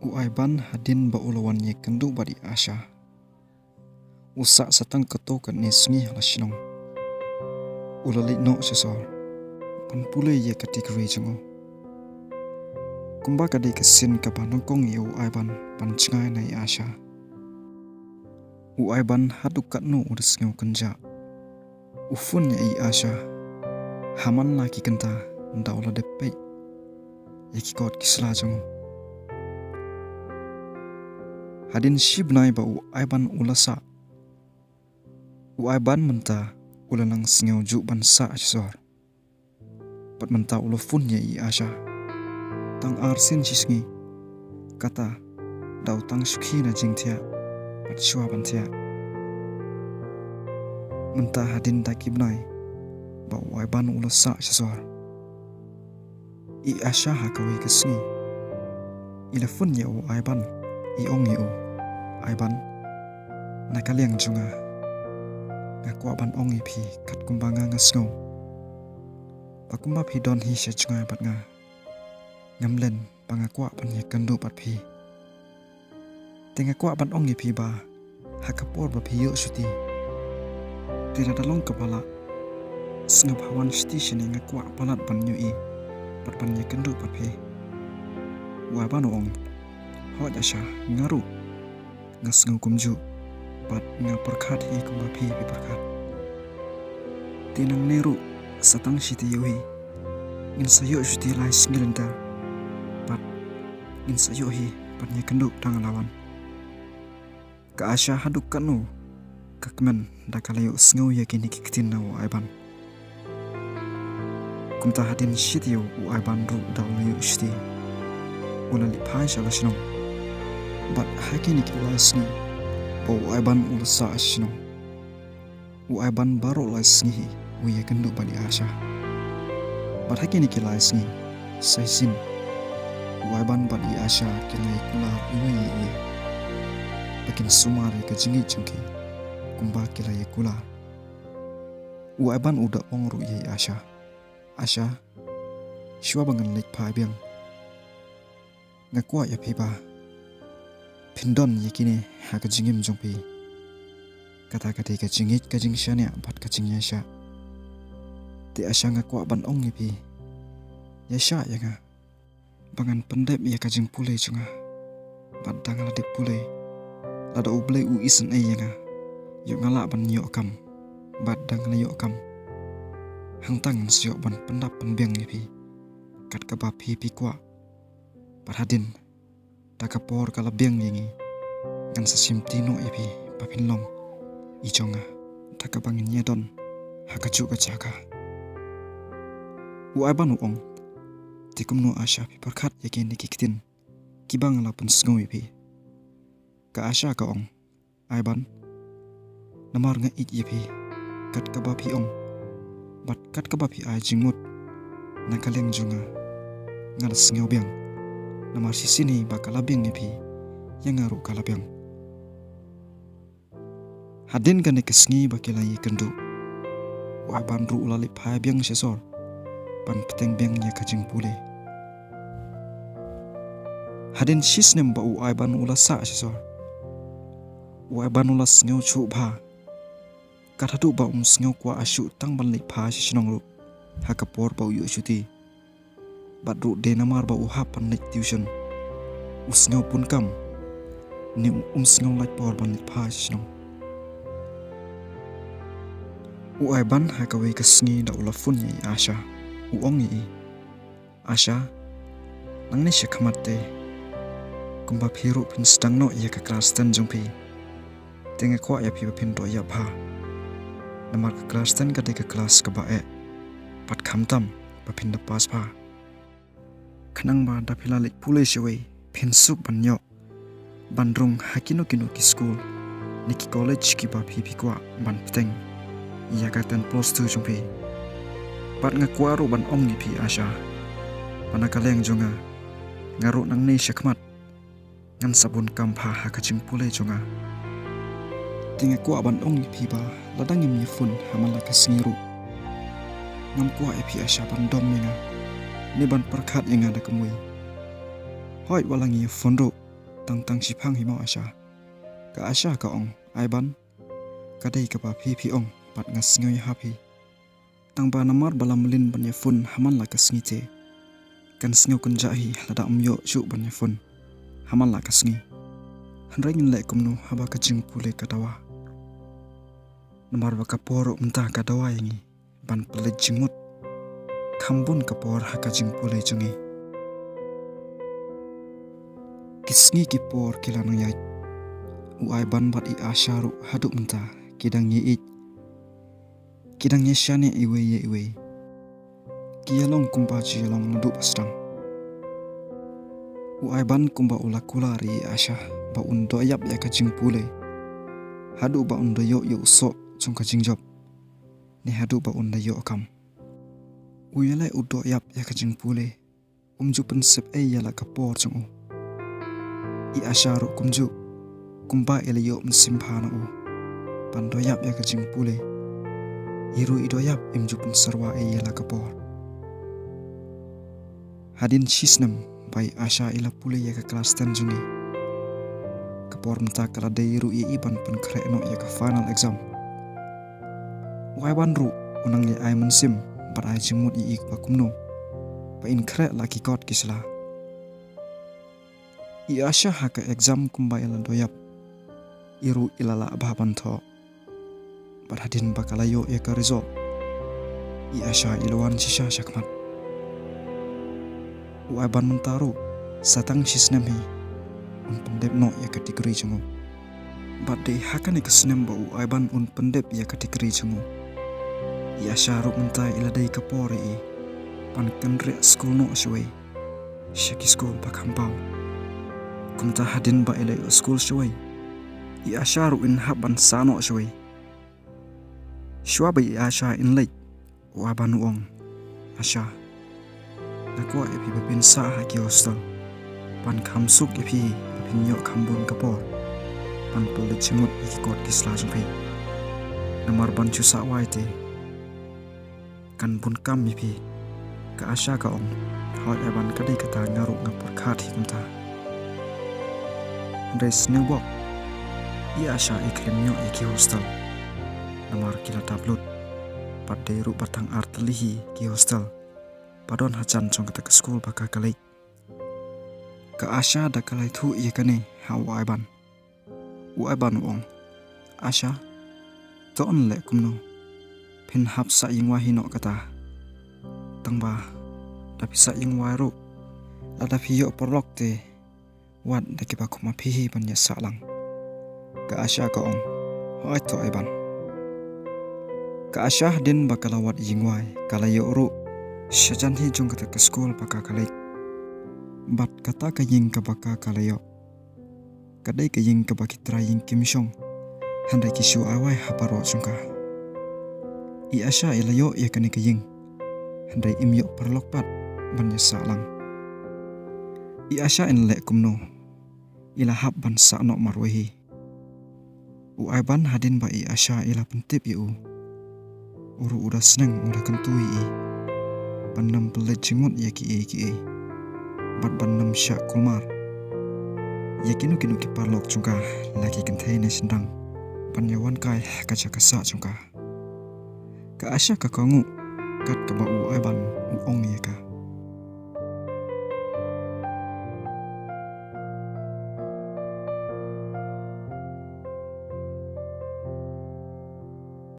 Uaiban hadin ba ulawan ye kendu badi Asha. Usak satang keto kan nesngi halashinong. Ulalik no sesor. Pan pule ye kategori jengo. Kumba kadai kesin kapanongkong ye uaiban pan cengai nai Asha. Uaiban hadukat no udas ngau kenja. Ufun ye i Asha. Haman laki kenta ndaula depei. Ye kikot kisla jengo. Hadin shibnai ba uaiban ulasa. Uaiban menta ulanang sengau juk bansa asor. Pat menta ulafun ye i Asha. Tang arsin sisngi. Kata dau tang sukhi na jingtia. Pat shua bantia. Menta hadin takibnai ba uaiban ulasa asor. I Asha hakawi kesngi. Ilafun ye uaiban. Iong yu aiban nakaliang junga ngakwa ban ong ipi kat kumbanga ngasngau pakumba phi don hi se junga bat nga ngamlen pangakwa ban ye kandu pat phi tengakwa ban ong ipi ba hakapor ba phi yo suti tira dalong kepala sngap hawan sti shene ngakwa palat ban yu i pat ban ye kandu pat phi wa ban ong Hot Asha ngaru ngasngau kumju pat nga perkhat hi kumba phi perkhat tinang neru satang shiti yuhi ngin sayo shuti lai singilenta pat ngin sayo hi pat nya kenduk tang lawan ka Asha haduk kanu kakmen dakalayo sngau yakini kikitin na uaiban kumta hadin shiti yu uaiban ru dawlayo shiti ulali phai shalashnong But hakini ki laisngi po uaiban ulasa asino. Uaiban baro laisngi uye kendu badi Asha. But hakini ki laisngi saisin uaiban badi Asha kilai kula uye uye. Bakin sumari ke jingi jengki kumba kilai kula. Uaiban uda ongru ye Asha. Asha shua bangan lek pai biang. Ngakwa ya piba. Pindon yakini haka jingim jongpi kata-kata ka jingit ka jingshania bat ka jingyasha ti Asha ngakwa ban ong ipi yasha yanga bangan pendep ya ka jing pule chunga bat dangala dik pule lada uble u isen ai yanga yo ngala ban yo kam bat dangala yo kam hangtang sio ban pendap penbiang ipi kat ka ba pi kwa parhadin takapor kalabiang yengi ngan sasimtino ipi papinlong ijonga takabangin yedon hakacu kacaka uaiban uong tikumno Asha pi perkhat yakin dikikitin kibang lapun sngau ipi ka Asha ka ong aiban namar nga it ipi kat kabapi ong bat kat kabapi ai jingmut nakaleng junga ngal sngau biang Namar sini bakalabiang ipi yang ngaru kalabiang. Hadin gane kesngi bakilai kendu. Uaiban ru ulali pai biang sesor. Pan peteng biang nya kajing pule. Hadin sisnem ba uaiban ulasa sesor. Uaiban ulas ngau cu ba. Katadu ba ngau kwa asyu tang ban lik pa sisinong ru. Hakapor ba uyu syuti. Badru de namar ba uhapan lik tuition usngau pun kam ni sngau lak por ban lik phas no uaiban hakawe kesngi da ulafun ye Asha uong ye Asha nang ni shakhamate kumba phiru pin stang no ye ka class 10 jongpi tenga kwa ya phi pin do ya pha namar ka class 10 ka de ka class ka ba e pat khamtam pa pin da pas pha Kanang ba dapila lik pule siwe pensuk banyo bandrung hakino kino ki school niki college ki ba pipi kwa ban peteng iya katan plus 2 jumpi pat ngakwa ro ban ong ni pi Asha panakaleng jonga ngaru nang ni syakmat ngan sabun kampha hakaching pule jonga tinga kwa ban ong ni pi ba ladang im yifun hamala kasngiru ngam kwa epi Asha ban dom menga ni ban perkhat yang ada kemui hoi walangi fondo tang sipang himo Asha. Ka Asha ka ong Aiban. Kadai ka pa pi ong pat ngas ngoy happy. Tang ba namar balam lin banya fun haman la ka sngi kan sngo kun jahi lada umyo ju banya fun haman la ka sngi. Hanrengin le kumnu haba ka jing pule ka dawa. Namar ba ka poro mta ka dawa yangi ban pele jingmut. Kambun ka por ha ka jing pule jangi. Kisngi ki por kila nang yait. Uai ban bat i Asha ru haduk mta kidang ye it. Kidang ye shane iwe. Kiyalong kumpa chiyalong nadu pastang. Uai ban kumba ulakula ri Asha ba undo yap ya ka jing pule. Hadu ba undo yo so chung ka jing job. Ni hadu ba undo yo kam. Uyalai udo yap ya ka jing pule. Umju pensep yala ka por chung u. I Asha ru kumju kumba ele yo msimpana u. Pando yap ya ka jing pule. Iru ido yap imju pensarwa yala ka por. Hadin shisnam bai Asha ila pule ya ka kelas 10 jungi. Kapor mta kala deiru iban pen kreno ya ka final exam. Wai ban ru unang ye ai mensim bar ai jimut i pa kumno. Pa in kre laki kot kisla. I Asha ha ka exam kumba ila doyap. Iru ila la baban tho. Bar hadin bakala yo ya ka result. I Asha ilawan shisha shakmat. Uai ban mentaru satang sisnem hi un pendep no ya kategori jango. Badai hakan ke snem ba uai ban un pendep ya kategori jango. Ya syarup mentai ila dai kapore i pan kenre school no shwe. Shaki school pakampau. Kumta hadin ba ila school shwe. Ya syarup in haban sano shwe. Shwa ba ya sya in late. Uai ban uong Asha. Nakwa epi bapin sa haki hostel. Pan kamsuk epi bapin yok kambun kapor. Pan pelit cimut iki kot kisla jumpi. Namar ban cusa waite. Kan pun kam epi. Ka Asha ka ong. Hoi eban kadai kata ngaruk ngapur kat hikumta. Andai snewbok. I Asha iklim yok iki hostel. Namar kila tablut. Padai ruk batang artelihi ki hostel. Padon hajan chong kata ke school baka kalai. Ka Asha da kalai thu iya kane hawa aiban. Aiban uong. Asha to on le kumno. Pin hap sa ying wahi no kata. Tangba tapi sa ying waru. Lada piyo porlok te. Wad da kiba kuma pihi banya sa lang. Ka Asha ka ong. Hoi to aiban. Ka Asha din bakala wad ying wai kalayo ru. Syajan hi jong kata ke school baka kalai. Bat kata ka ying ka baka kalayo. Kadai ka ying ka baki trying kimsyong. Handai kisu awai haparo sungka. I Asha ilayo ya kani ka ying. Handai imyo perlok pat banya salang. I Asha in le kumno. Ila hap ban sa no marwehi. Uai ban hadin ba I Asha ila pentip yu. Uru udah seneng udah kentui i. Banam pelet jimut ya ki. Bat banam syak kulmar. Ya kinu ki parlok chungka lagi kentai ne sendang. Panyawan kai kaca kasa chungka. Ka Asha ka kangu kat ka ba uai ban uong ya ka.